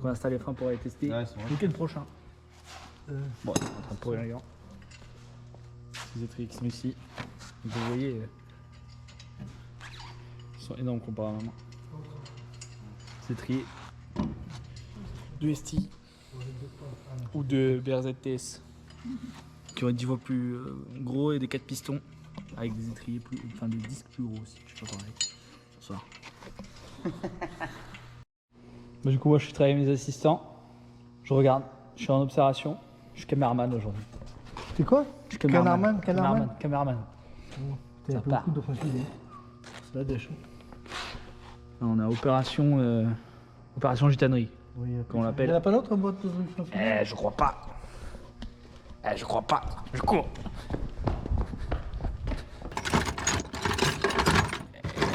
On installe les freins pour aller tester. Ouais, c'est vrai. Le week-end prochain. Bon, on est en train de pourrir les gants. Ces étriers qui sont ici. Vous voyez, ils sont énormes comparé à ma main. Ces étriers de ST ou de BRZ TS qui vont être 10 fois plus gros et des 4 pistons avec des étriers plus, enfin des disques plus gros aussi. Je sais pas pareil. Bonsoir. Bah, du coup, moi je suis travaillé avec mes assistants. Je regarde, je suis en observation. Je suis caméraman aujourd'hui. C'est quoi? Je suis caméraman. Caméraman. Caméraman. T'as Ça part. beaucoup de facilité. C'est la dèche. On a opération gitanerie. Oui, Qu'on il l'appelle. n'y en a pas d'autre en boîte de Je crois pas. Je crois pas. Je cours.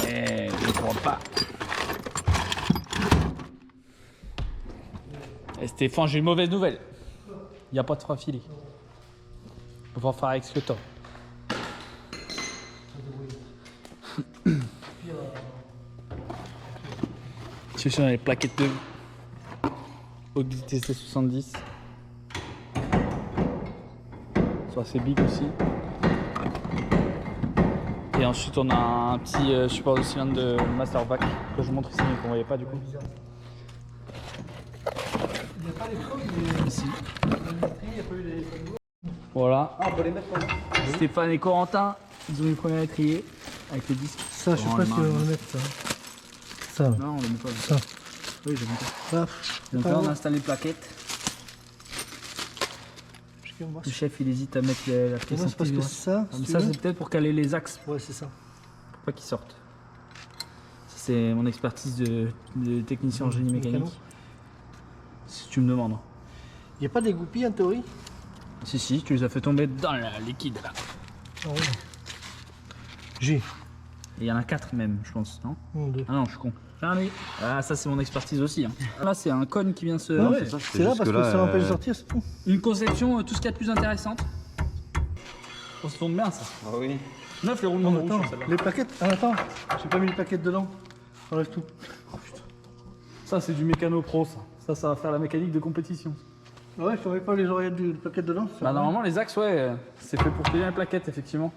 Je crois pas. Stéphane, j'ai une mauvaise nouvelle. Il n'y a pas de frein filé. On va faire avec ce que t'as. Je suis sur les plaquettes de Audi TC70. Soit assez big aussi. Et ensuite on a un petit support de cylindre de Masterback que je vous montre ici mais qu'on voyait pas du coup. Il n'y a pas les coques, Ici. il n'y a pas eu les. Voilà. Ah, on peut les mettre là. Stéphane et Corentin, ils ont eu le premier étrier avec les disques. Ça, je sais Oh, pas les si on mains. va le mettre ça. Ça. Non, on les met pas. Ça. Oui, j'aime pas. Ça. Donc là on a installé les plaquettes. Je vais voir Le si- chef il hésite à mettre la C'est pièce parce que ça. mais si tu ça veux. c'est peut-être pour caler les axes Ouais, c'est ça. pour pas qu'ils sortent. Ça, c'est mon expertise de technicien en génie mécanique. Mécano. Si tu me demandes. Il n'y a pas des goupilles en théorie? Si, tu les as fait tomber dans le liquide là. Ah ouais. J'ai. Et il y en a 4 même, je pense, non? Deux. Ah non, je suis con. Allez. Ah, ça c'est mon expertise aussi. Hein. Là, c'est un cône qui vient se. Ah ouais, c'est ça, c'est là parce que ça empêche de sortir, c'est tout. Une conception, tout ce qu'il y a de plus intéressante. On se tourne bien ça. Ah oui. 9 les roulements de roue Attends, sur celle-là. les plaquettes. Ah, attends, j'ai pas mis les plaquettes dedans. Enlève tout. Ça c'est du mécano pro ça. Ça va faire la mécanique de compétition. Ouais, je t'en mets pas les oreillettes de plaquettes dedans. ça Bah va. normalement les axes c'est fait pour tenir les plaquettes effectivement.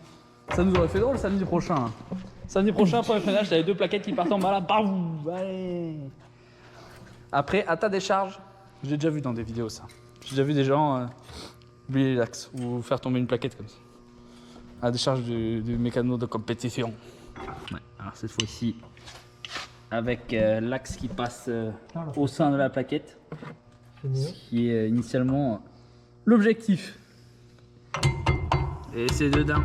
Ça nous aurait fait drôle samedi prochain. Hein. Samedi prochain pour le freinage t'avais 2 plaquettes qui partent en bas là, bam, allez. Après à ta décharge, j'ai déjà vu dans des vidéos ça. J'ai déjà vu des gens oublier les axes ou faire tomber une plaquette comme ça. À la décharge du mécano de compétition. Ouais, alors cette fois-ci avec l'axe qui passe au sein de la plaquette. C'est mieux. Qui est initialement l'objectif. Et c'est dedans.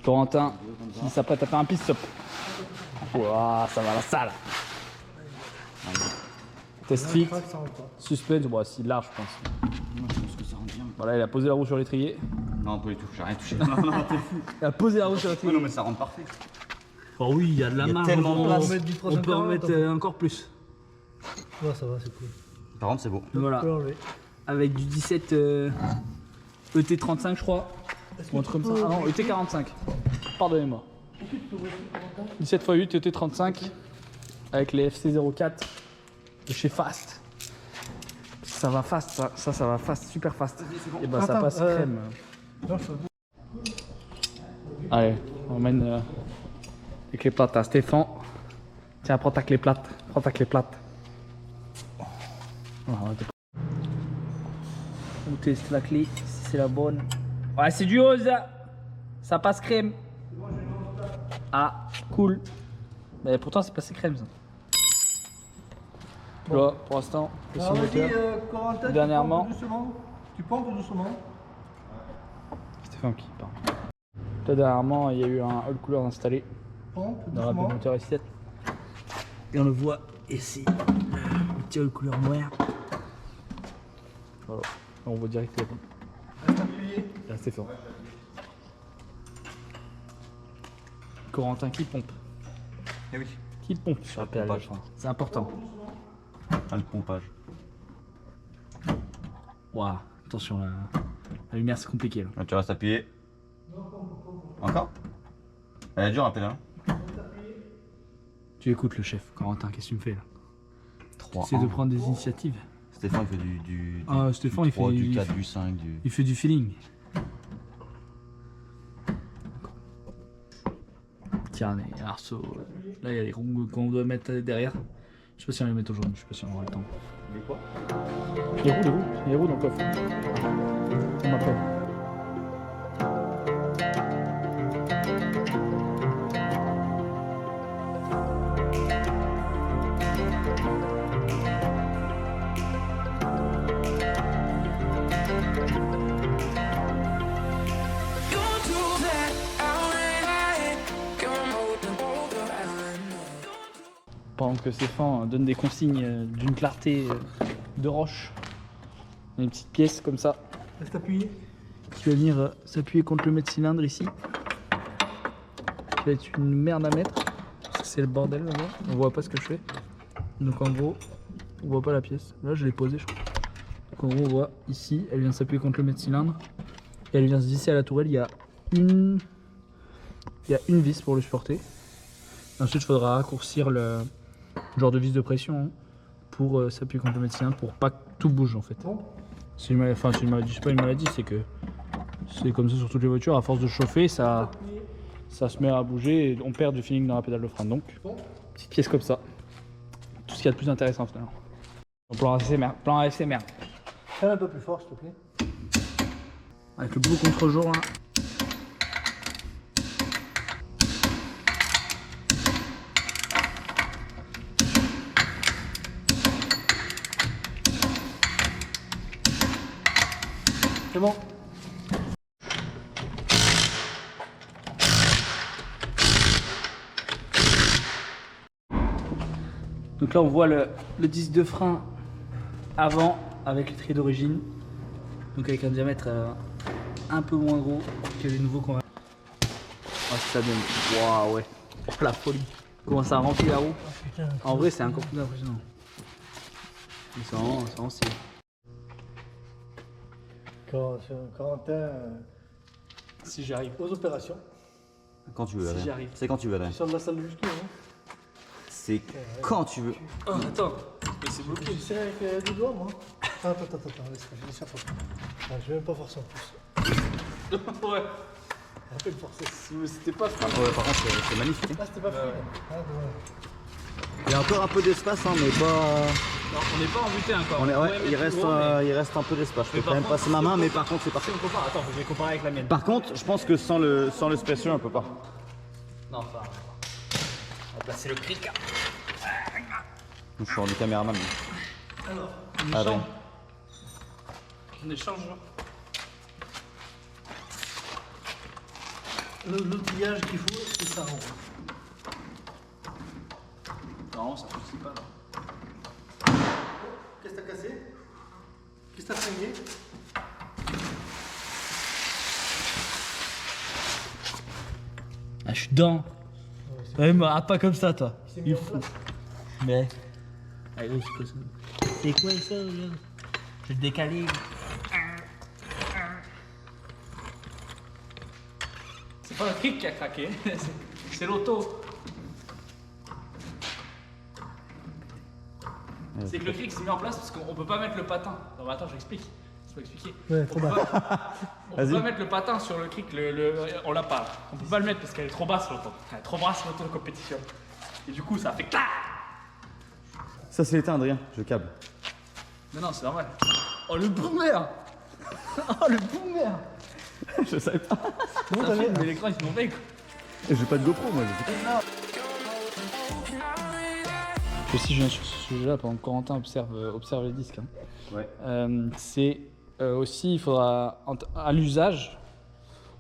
Corentin qui s'apprête à faire un pit stop. Ouah, ça va la salle. Test fit, Ça rentre pas. suspense, bon, c'est large je pense. Non, je pense que ça rentre bien. Voilà, il a posé la roue sur l'étrier. Non, pas du tout, j'ai rien touché. Non, non, t'es fou. Il a posé la roue sur Ouais, l'étrier. non, mais ça rentre parfait. Oh oui, il y a de la Il y a marge. tellement de on place. peut mettre du on peut en 340, mettre encore plus. Ouais, ça va, c'est cool. Par contre, c'est beau. Voilà, On peut l'enlever. avec du 17 ET35 je crois. Ou un truc comme ça. Ah non, ET45. Pardonnez-moi. 17 x 8 ET35 avec les FC04 de chez Fast. Ça va fast, ça va fast, super fast. Et bah ça Attends, passe crème. Non, ça- Allez, on emmène les clés plates à Stéphane. Tiens, prends ta clé plate. Prends ta clé plate. On teste la clé, si c'est la bonne. Ouais, c'est du haut ça. Ça passe crème. Ah, cool. Mais pourtant, c'est passé crème ça. Tu vois, pour l'instant, le Alors vas-y, simulateur. Corentin, Dernièrement. tu pompes doucement. Stéphane qui parle. Là, dernièrement, il y a eu un hall cooler installé Pompe dans la doucement. moteur S7. Et on le voit ici, le petit hall cooler noir. Voilà, on voit direct le Reste appuyé. Là, Stéphane. Corentin qui pompe. Eh oui. Qui pompe sur la pédale. pompage. C'est important. Ah, le pompage. Waouh, attention, la lumière c'est compliqué là. Là, tu restes appuyé. Encore? Elle est dure à pédale. Tu écoutes le chef, Corentin, qu'est-ce que tu me fais là? C'est de prendre des initiatives. Stéphane il fait du Stéphane du il 3, fait du 4, du 5, du... Il fait du feeling. Tiens, les arceaux. Là, il y a les ronds qu'on doit mettre derrière. Je sais pas si on les met aujourd'hui, je sais pas si on aura le temps. Mais quoi? Les roues dans le coffre. On m'appelle. Pendant que Stéphane donne des consignes d'une clarté de roche, il y a une petite pièce comme ça Laisse t'appuyer. qui va venir s'appuyer contre le mètre-cylindre ici. Qui va être une merde à mettre, parce que c'est le bordel là-bas. On voit pas ce que je fais. Donc en gros, on voit pas la pièce. Là je l'ai posée je crois. Donc en gros on voit ici, elle vient s'appuyer contre le mètre-cylindre. Et elle vient se visser à la tourelle. Il y a une vis pour le supporter. Ensuite il faudra raccourcir le genre de vis de pression pour s'appuyer contre le mètre-cylindre pour pas que tout bouge en fait. Bon. C'est une maladie, c'est pas une maladie, c'est que c'est comme ça sur toutes les voitures, à force de chauffer, ça se met à bouger et on perd du feeling dans la pédale de frein. Donc, petite pièce comme ça. Tout ce qu'il y a de plus intéressant finalement. Plan ASMR. Fais un peu plus fort s'il te plaît. Avec le beau contre-jour là. C'est bon. Donc là on voit le disque de frein avant avec l'étrier d'origine. Donc avec un diamètre un peu moins gros que les nouveaux qu'on a. Oh, ça donne. Waouh ouais. Oh la folie. Comment ça remplit la roue. Putain. En vrai c'est encore plus impressionnant. C'est vraiment stylé. Corentin Si j'y arrive. aux opérations. Quand tu veux, Si Adrien. j'y arrive. C'est quand tu veux, Adrien. Tu sors de la salle de justo, hein. C'est quand tu veux. Oh attends, mais c'est bloqué. Tu sais avec les doigts, moi. Attends, laisse-moi, je vais faire ça. Je vais même pas forcer en plus. Ouais. On peut le forcer. C'était pas fun. Ouais, par contre, c'est magnifique. Ah, c'était pas fluide. Ah, ouais. Il y a encore un peu d'espace, hein, mais pas... Non, on n'est pas embuté encore. On est, ouais, pourrait il mettre reste, plus gros, mais- il reste un peu d'espace. Je Mais peux par quand même contre, passer ma si main, on mais compare- par contre, c'est parti. Si on compare, attends, je vais comparer avec la mienne. Par contre, je pense que sans le spacer, on peut pas. Non, enfin. On va placer le cric. Je suis en du caméraman. Alors, On Ah, échange. ouais. On échange, genre. l'outillage qu'il faut, c'est ça. En fait. Non, ça suffit pas là. Qu'est-ce que t'as cassé? Qu'est-ce que t'as fringué? Ah, je suis dedans. Ouais, mais pas comme ça, toi. Il s'est mis en place. Mais. Allez, c'est quoi ça? C'est quoi ça, là? Je vais le décaler. C'est pas le cric qui a craqué, c'est l'auto. C'est que le cric s'est mis en place parce qu'on peut pas mettre le patin. Non, mais attends, j'explique. C'est pas expliqué. Ouais, On peut on peut Vas-y. pas mettre le patin sur le cric, on l'a pas. On peut pas le mettre parce qu'elle est trop basse l'auto. Elle est trop basse l'auto de compétition. Et du coup, ça fait clac. Ça, c'est l'éteint, Adrien. Je câble. Non, c'est normal. Oh le boomer. Oh le boomer. Je savais pas. Comment Ça t'as filme, mis? mais l'écran il se mauvais quoi. J'ai pas de GoPro, moi. Si je viens sur ce sujet-là, pendant que Corentin observe les disques, hein. Ouais. C'est aussi, il faudra, à l'usage,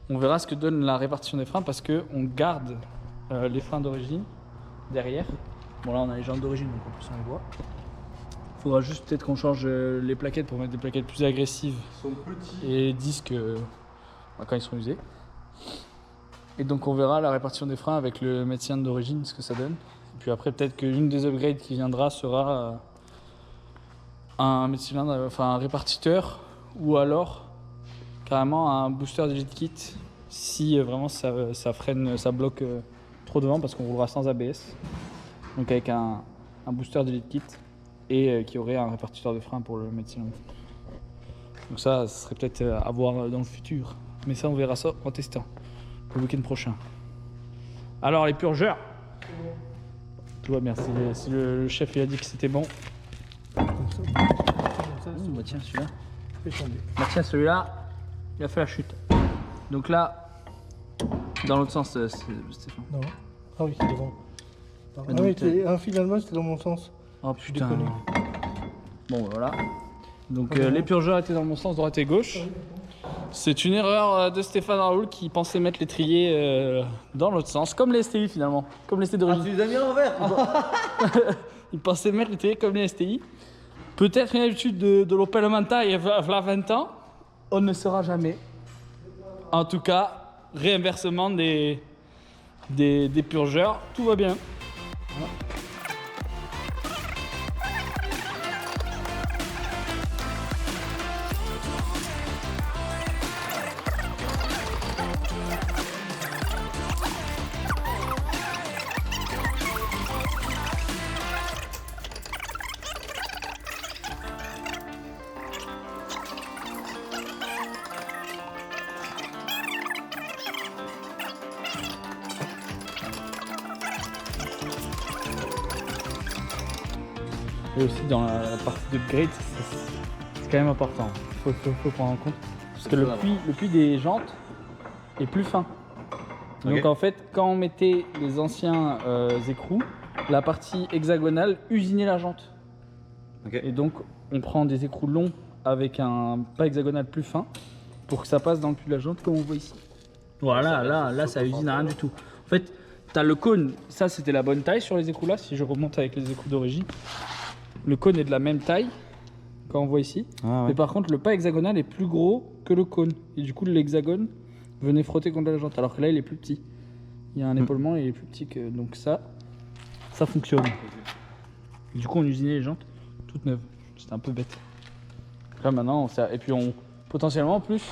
on verra ce que donne la répartition des freins parce qu'on garde les freins d'origine derrière. Bon là on a les jambes d'origine donc en plus on les voit. Il faudra juste peut-être qu'on change les plaquettes pour mettre des plaquettes plus agressives et les disques quand ils seront usés. Et donc on verra la répartition des freins avec le médecin d'origine, ce que ça donne. Et puis après peut-être qu'une des upgrades qui viendra sera un cylindre, enfin un répartiteur ou alors carrément un booster d'Elite Kit si vraiment ça freine, ça bloque trop devant parce qu'on roulera sans ABS. Donc avec un booster d'Elite Kit et qui aurait un répartiteur de frein pour le médecin. Donc ça serait peut-être à voir dans le futur. Mais ça, on verra ça en testant le week-end prochain. Alors, les purgeurs. Tout va bien. Si le chef il a dit que c'était bon. Comme ça, Bah tiens, celui-là. fait tomber. Bah tiens, celui-là, il a fait la chute. Donc là, dans l'autre sens, Stéphane. Non. Ah oui, c'est devant. Ah Mais donc, oui, finalement, c'était dans mon sens. Oh Je putain. déconne. Bon, bah, voilà. Donc Ah, les purgeurs étaient dans mon sens, droite et gauche. C'est une erreur de Stéphane Raoul qui pensait mettre l'étrier dans l'autre sens, comme les STI finalement, comme les STI d'origine. Tu les as mis à l'envers. Il pensait mettre l'étrier comme les STI. Peut-être une habitude de l'Opel Manta il y a 20 ans, on ne saura jamais. En tout cas, réinversement des purgeurs, tout va bien. Et aussi dans la partie d'upgrade, c'est quand même important. Faut prendre en compte. Parce que le puits des jantes est plus fin. Donc Ok. en fait, quand on mettait les anciens écrous, la partie hexagonale usinait la jante. Ok. Et donc on prend des écrous longs avec un pas hexagonal plus fin pour que ça passe dans le puits de la jante comme on voit ici. Voilà, là ça usine à rien du tout. En fait, tu as le cône, ça c'était la bonne taille sur les écrous là, si je remonte avec les écrous d'origine. Le cône est de la même taille quand on voit ici. Ah, ouais. Mais par contre, le pas hexagonal est plus gros que le cône. Et du coup, l'hexagone venait frotter contre la jante. Alors que là, il est plus petit. Il y a un épaulement et il est plus petit que. Donc ça fonctionne. Et du coup, on usinait les jantes toutes neuves. C'était un peu bête. Là maintenant, on sert. Et puis potentiellement en plus,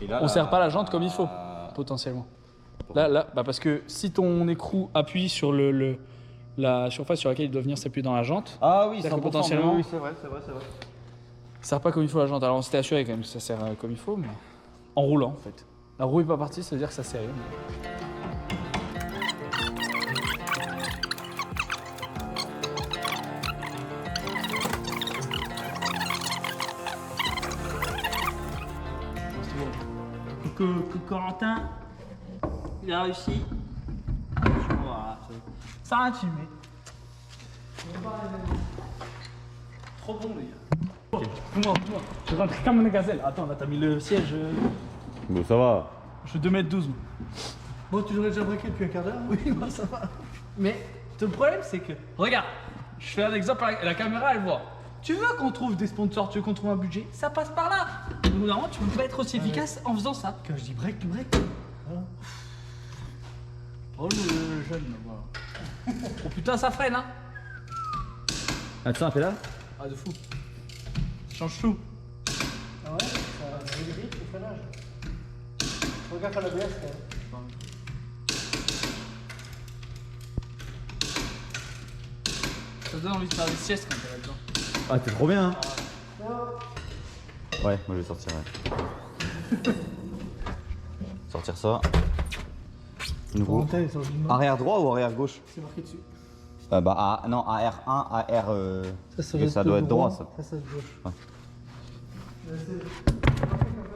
Et là, on serre pas la jante comme il faut. Potentiellement. Là, bah parce que si ton écrou appuie sur la surface sur laquelle il doit venir s'appuyer dans la jante, Ah oui, c'est-à-dire que 100%, potentiellement- oui, c'est vrai. ça sert pas comme il faut la jante. Alors on s'était assuré quand même que ça sert comme il faut, mais en roulant en fait. La roue est pas partie, ça veut dire que ça sert. Coucou Corentin, il a réussi. Voilà, ça a filmé. Trop bon les gars. Comment je rentre comme une gazelle. Attends, là t'as mis le siège. Bon, ça va. Je suis 2m12. Bon, tu l'aurais déjà briqué depuis un quart d'heure? Oui, bah ça va. Mais le problème c'est que, regarde, je fais un exemple, la caméra elle voit. Tu veux qu'on trouve des sponsors, tu veux qu'on trouve un budget, ça passe par là. Donc normalement tu peux pas être aussi efficace en faisant ça. Quand je dis break, tu break. Voilà. Oh le jeune, voilà. Oh putain ça freine hein. Attends, un pédale. Ah de fou. Ça change tout. Ah ouais, ça vérifie le freinage. Regarde à l'ABS quand même. Ça donne envie de faire des siestes quand t'es là-dedans. Ah, t'es trop bien. Hein. Ouais, moi je vais sortir. Ouais. Sortir ça. Nouveau. Parenthèse, sur une main. Arrière droit ou arrière gauche? C'est marqué dessus. Bah, non, AR1, AR. Ça doit être droit, ça. Ça doit être gauche. Ouais. Mais c'est-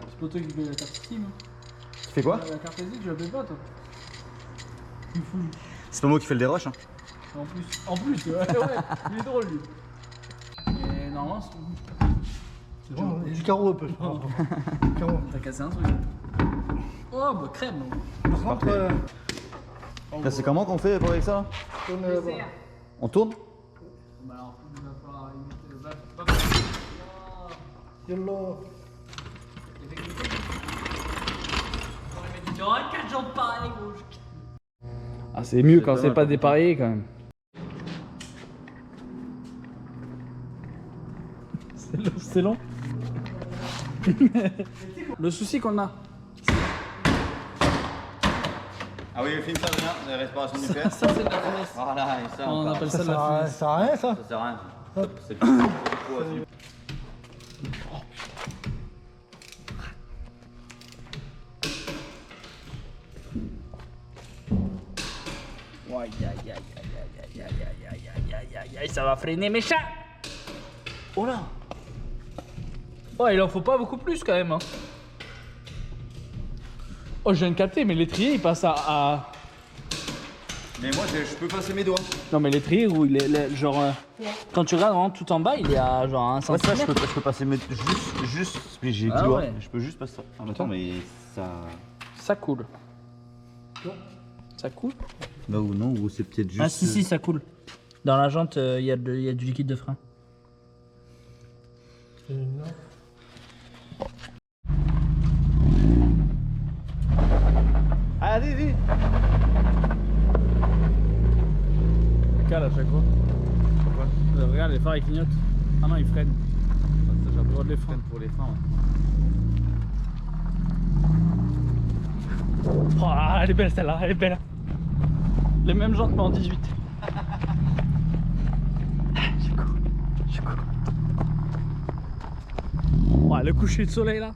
C'est pas toi qui paye la carte Steam. Tu fais quoi? La carte SD, tu la payes pas toi. Il fout. C'est pas moi qui fais le déroche. Hein. En plus, ouais, il est drôle lui. Et normalement, c'est Bon, il y a du carreau un peu. Carreau. T'as cassé un truc. Oh bah crème. Par contre, Là, c'est comment qu'on fait pour avec ça là? tourne, bon. On tourne? Bah alors, il va falloir imiter. Yolo. Il y aura 4 jantes pareilles, gros. Ah, c'est mieux quand c'est pas dépareillé quand même. C'est long, c'est long. Le souci qu'on a, Ah oui, film ça, la respiration du père. ça c'est de la finesse. Voilà, et ça, On parle. appelle Ça ça de la sert à finesse. ça sert à rien, ça. Ça sert à rien. C'est du poids, c'est du- Aïe, aïe, aïe, aïe, aïe, aïe, aïe, aïe, aïe, aïe, aïe, aïe, ça va freiner mes chats. Oh là. Oh, il en faut pas beaucoup plus quand même. Hein. Oh, je viens de capter, mais l'étrier il passe à... Mais moi, je peux passer mes doigts. Non, mais l'étrier où il est genre. Quand tu regardes vraiment tout en bas, il est à genre 1 Ouais, ça, cm. je peux passer mes... Juste, mais j'ai Ah dit doigts. ouais. Je peux juste passer ça. Attends, mais ça... Ça coule. Ça coule? Bah ou non, ou c'est peut-être juste... Ah, si, ça coule. Dans la jante, il y a du liquide de frein. C'est une- Allez, vite. Cale à chaque fois. Pourquoi? Regarde, les phares ils clignotent. Ah non, ils freinent. J'ai le droit de les freins. pour les freins. Oh, elle est belle celle-là, elle est belle. Les mêmes jantes mais en 18. Je suis cool. Je suis cool. Oh, le coucher de soleil là.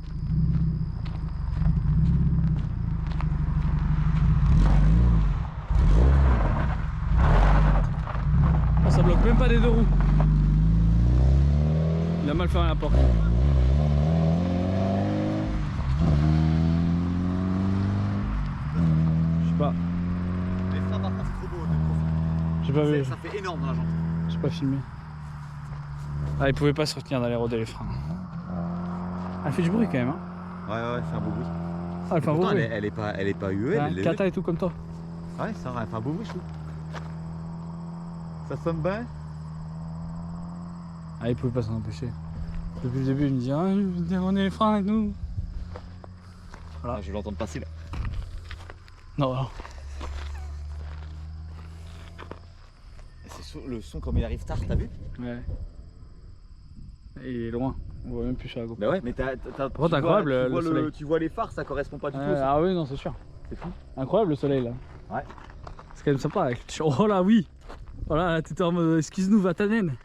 Oh, ça bloque même pas des deux roues. Il a mal fermé la porte. Je sais pas. Les freins, par contre, c'est trop beau. J'ai pas vu. Ça fait énorme dans la jante. J'ai pas filmé. Ah, il pouvait pas se retenir d'aller roder les freins. Elle fait du bruit quand même. Hein. Ouais, c'est un beau bruit. Ah, elle fait un beau Pourtant, bruit. elle est pas UL, Ouais, elle est... Kata et tout comme toi. Ouais, ça elle fait un beau bruit, je trouve. Ça sonne bien. Ah, il pouvait pas s'en empêcher. Depuis le début, il me dit ah, on est les freins avec nous. Voilà. Ah, je vais l'entendre passer là. Non, non. C'est le son comme il arrive tard, t'as vu? Ouais. Et il est loin. On voit même plus sur la GoPro. Bah ouais, mais Par contre, incroyable, le soleil. tu vois les phares, ça correspond pas du tout au son. Ah oui, non, c'est sûr. C'est fou. Incroyable le soleil là. Ouais. C'est quand même sympa. Avec... Oh là, oui. Voilà, là, t'étais en mode excuse-nous, Vatanen.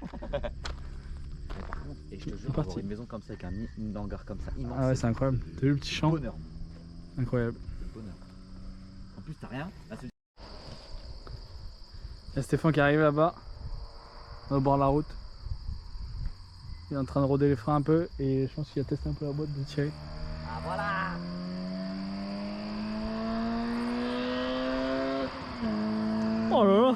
Et je te jure, parti. avoir une maison comme ça avec un hangar comme ça immense. Ah ouais, c'est incroyable. T'as vu le petit champ? bonheur. Incroyable. C'est le bonheur. En plus, t'as rien. Là, c'est... Il y a Stéphane qui arrive là-bas, au bord de la route. Il est en train de roder les freins un peu et je pense qu'il a testé un peu la boîte de tirer. Ah voilà. Oh là là!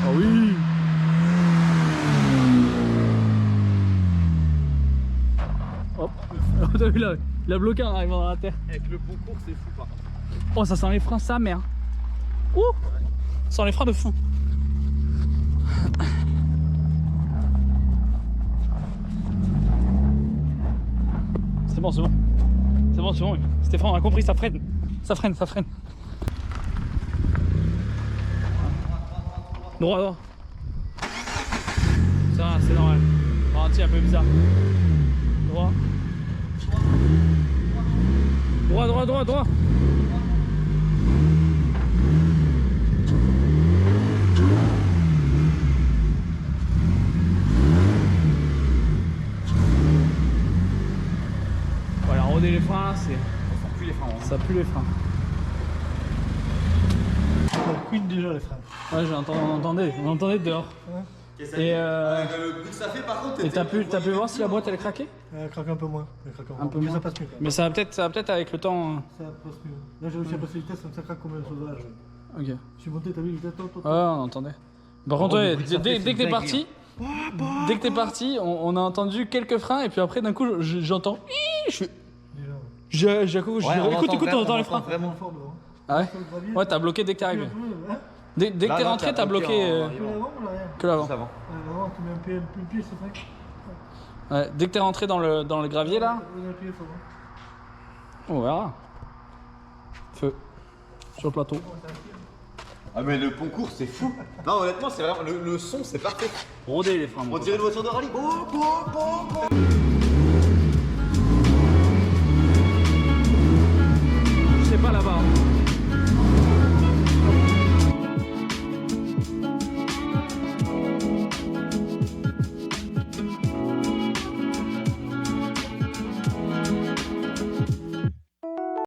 Oh oui! Hop! T'as vu là? Il a bloqué en arrivant dans la terre. Avec le concours, c'est fou par contre. Oh, ça sent les freins, sa mère! Ouh! Ça sent les freins de fond! C'est bon, c'est bon. C'est bon, c'est bon. Stéphane, on a compris, ça freine. Ça freine, ça freine. Droit, droit. Ça va, c'est normal. Ralenti un peu bizarre. Droit. Droit, droit, droit, droit. Voilà, roder les freins, c'est... Ça pue les freins. Hein. Ça pue les freins. Ça cuite déjà les freins. Ouais, on entendait dehors. Ouais. Et Le bruit que ça fait par contre. et t'as pu voir si la boîte elle craquait? Elle craque un peu moins. Elle craque Un peu mais moins. ça passe mieux quand même. Mais ça va peut-être avec le temps. Ça passe mieux. Là j'ai réussi à passer le test, ça craque comme un sauvage. Ok. Je suis monté, t'as vu, il était Ouais, on entendait. Par contre, ouais, dès que t'es parti, on a entendu quelques freins et puis après d'un coup j'entends. déjà. Écoute, on entend les freins. Vraiment fort devant. Ah ouais? Sur le gravier, Ouais, t'as bloqué dès que t'es arrivé. Hein. Dès que Là, t'es là, rentré, t'as t'as bloqué bloqué Que l'avant ou l'arrière? que l'avant. avant. L'avant, tu mets un pied, le pied, c'est vrai. Ouais, dès que t'es rentré dans le gravier là, On a appuyé fort. on verra. Feu. Sur le plateau. Ah mais le concours c'est fou. Non honnêtement c'est vraiment le son c'est parfait. Rodez les freins. On dirait une voiture de rallye. Oh, oh, oh, oh.